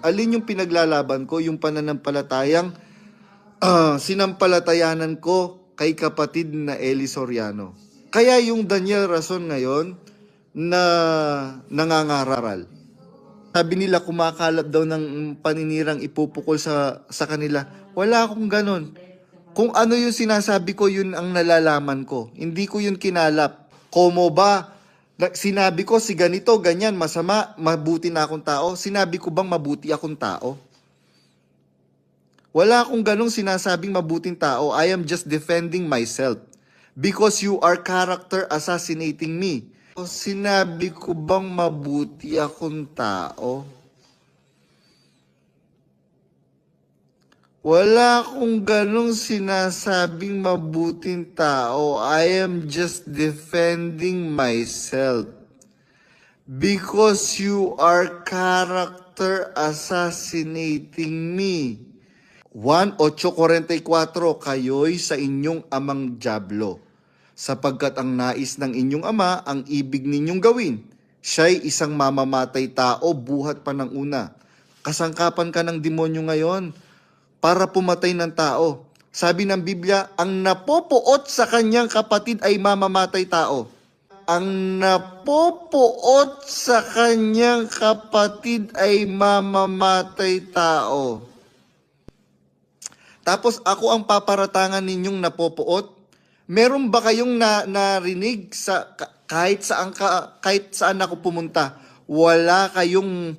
Alin yung pinaglalaban ko? Yung pananampalatayang sinampalatayanan ko kay kapatid na Eli Soriano. Kaya yung Daniel Rason ngayon na nangangaral. Sabi nila kumakalat daw ng paninirang ipupukol sa kanila. Wala akong ganon. Kung ano yung sinasabi ko, yun ang nalalaman ko. Hindi ko yun kinalap. Komo ba? Sinabi ko si ganito, ganyan, masama, mabuti na akong tao. Sinabi ko bang mabuti akong tao? Wala akong ganong sinasabing mabuting tao. I am just defending myself. Because you are character assassinating me. Sinabi ko bang mabuti akong tao? Wala akong ganong sinasabing mabuting tao. I am just defending myself. Because you are character assassinating me. 1:8:44, kayo'y sa inyong amang dyablo. Sapagkat ang nais ng inyong ama, ang ibig ninyong gawin. Siya'y isang mamamatay tao, buhat pa ng una. Kasangkapan ka ng demonyo ngayon para pumatay ng tao. Sabi ng Biblia, ang napopuot sa kanyang kapatid ay mamamatay tao. Ang napopuot sa kanyang kapatid ay mamamatay tao. Tapos ako ang paparatangan ninyong napopuot. Meron ba kayong narinig sa kahit saan ako pumunta? Wala kayong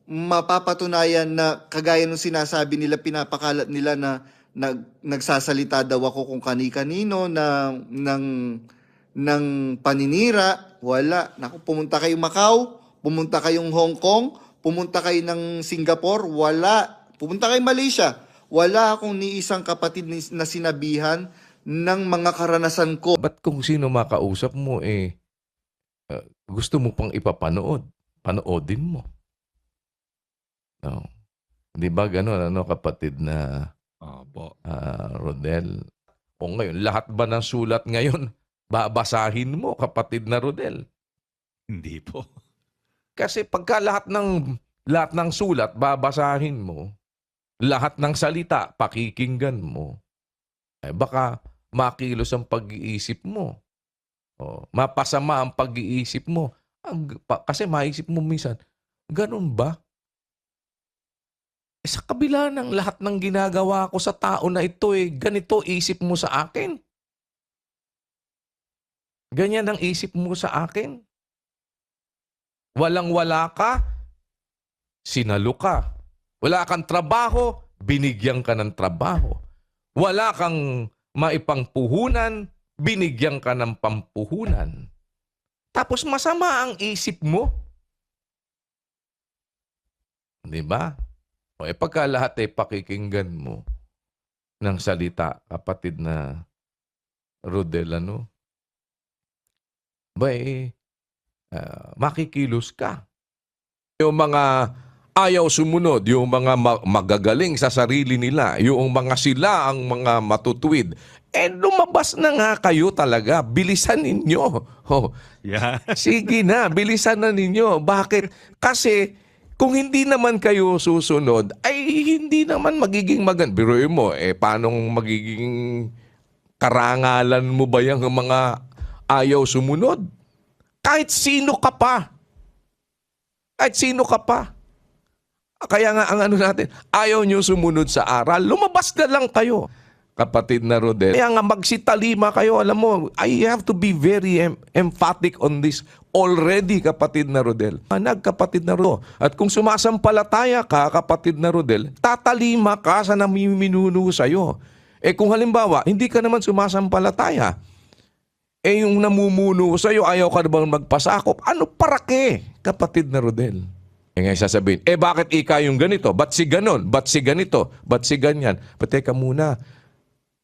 mapapatunayan na kagaya ng sinasabi nila, pinapakalat nila na nagsasalita daw ako kung kani-kanino ng paninira. Wala. Naku, pumunta kayong Macau, pumunta kayong Hong Kong, pumunta kayo ng Singapore, wala. Pumunta kayong Malaysia, wala akong ni isang kapatid na sinabihan ng mga karanasan ko. Ba't kung sino makausap mo, gusto mo pang ipapanood? Panoodin mo. No. Di ba gano'n, kapatid na Rodel? O ngayon, lahat ba ng sulat ngayon, babasahin mo, kapatid na Rodel? Hindi po. Kasi pagka lahat ng sulat, babasahin mo, lahat ng salita, pakikinggan mo, baka makilos ang pag-iisip mo. Mapasama ang pag-iisip mo. Kasi maisip mo minsan, ganun ba? Sa kabila ng lahat ng ginagawa ko sa tao na ito, ganito isip mo sa akin? Ganyan ang isip mo sa akin? Walang-wala ka, sinalo ka. Wala kang trabaho, binigyan ka ng trabaho. Wala kang maipangpuhunan, binigyan ka ng pampuhunan. Tapos masama ang isip mo. Di ba? Pagka lahat pakikinggan mo ng salita, kapatid na Rodel, makikilos ka. Yung mga ayaw sumunod, yung mga magagaling sa sarili nila, yung mga sila ang mga matutuwid, lumabas na nga kayo talaga. Bilisan ninyo. Yeah. Sige na, bilisan na ninyo. Bakit? Kasi kung hindi naman kayo susunod, ay hindi naman magiging maganda. Biruin mo, paano magiging karangalan mo ba yung mga ayaw sumunod? Kahit sino ka pa. Kahit sino ka pa. Kaya nga ang natin, ayaw nyo sumunod sa aral, lumabas na lang kayo. Kapatid na Rodel. Kaya nga magsitalima kayo, alam mo, I have to be very emphatic on this already, kapatid na Rodel. Kapatid na Rodel. At kung sumasampalataya ka, kapatid na Rodel, tatalima ka sa namiminuno sa'yo. Kung halimbawa, hindi ka naman sumasampalataya, yung namumuno sa'yo, ayaw ka naman magpasakop, ano parake, kapatid na Rodel? Ngayon sasabihin, bakit ika yung ganito? Ba't si ganon? Ba't si ganito? Ba't si ganyan? Teka muna,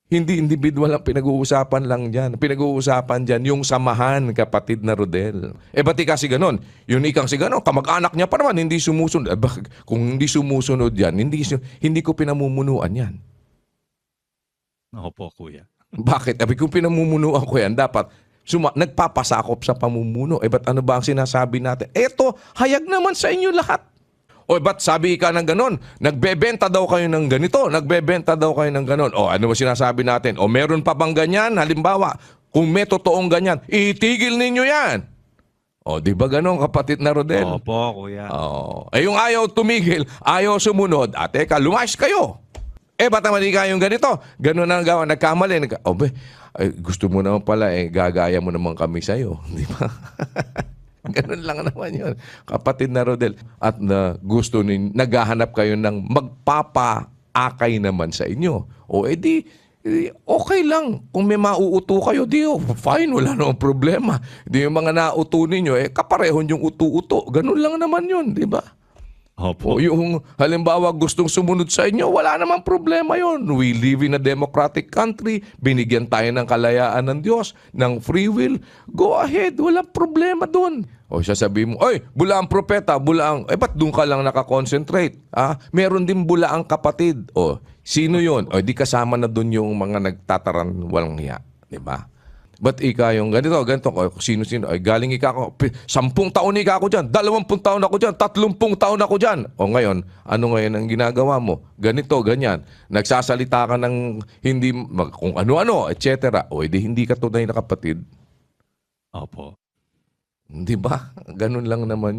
hindi individual ang pinag-uusapan lang dyan. Pinag-uusapan dyan yung samahan, kapatid na Rodel. Ba't ika si ganon? Yung ikang si ganon, kamag-anak niya pa naman, hindi sumusunod. Kung hindi sumusunod yan, hindi ko pinamumunuan yan. Opo, kuya. Bakit? Kung pinamumunuan ko yan, dapat nagpapasakop sa pamumuno. Ba't ano ba ang sinasabi natin? Eto, hayag naman sa inyo lahat. O ba't sabi ka ng ganon? Nagbebenta daw kayo ng ganito, nagbebenta daw kayo ng ganon. O ano ba sinasabi natin? O meron pa bang ganyan? Halimbawa, kung may totoong ganyan, itigil ninyo yan. O di ba ganon, kapatid na Rodel? Opo, kuya. Oh. Eh yung ayaw tumigil, ayaw sumunod, teka, lumayas kayo. Ba't naman di kayong ganito? Ganon ang gawa, nagkamali. Gusto mo naman pala, gagaya mo naman kami sa'yo. Di ba? Ganon lang naman yun, kapatid na Rodel. At gusto naghahanap kayo ng magpapaakay naman sa inyo. O edi, okay lang. Kung may mauuto kayo, fine, wala namang problema. Di yung mga nauto ninyo, kaparehon yung uto-uto. Ganon lang naman yun, di ba? O Opo. yung halimbawa gustong sumunod sa inyo, wala namang problema yon. We live in a democratic country. Binigyan tayo ng kalayaan ng Diyos, ng free will. Go ahead, walang problema doon. O sasabihin mo, oy, bulaang propeta, bulaang, ba't doon ka lang nakakonsentrate? Meron din bulaang kapatid. O, sino yon? O, di kasama na doon yung mga nagtataran walang hiya. Di ba? Ba't ika yung ganito, sino-sino, galing ika ako, 10 taon ika ako dyan, 20 taon ako dyan, 30 taon ako dyan. O ngayon, ano ngayon ang ginagawa mo? Ganito, ganyan. Nagsasalita ka ng hindi, kung ano-ano, etc. O hindi ka tunay na kapatid. Opo. Di ba? Ganun lang naman yun.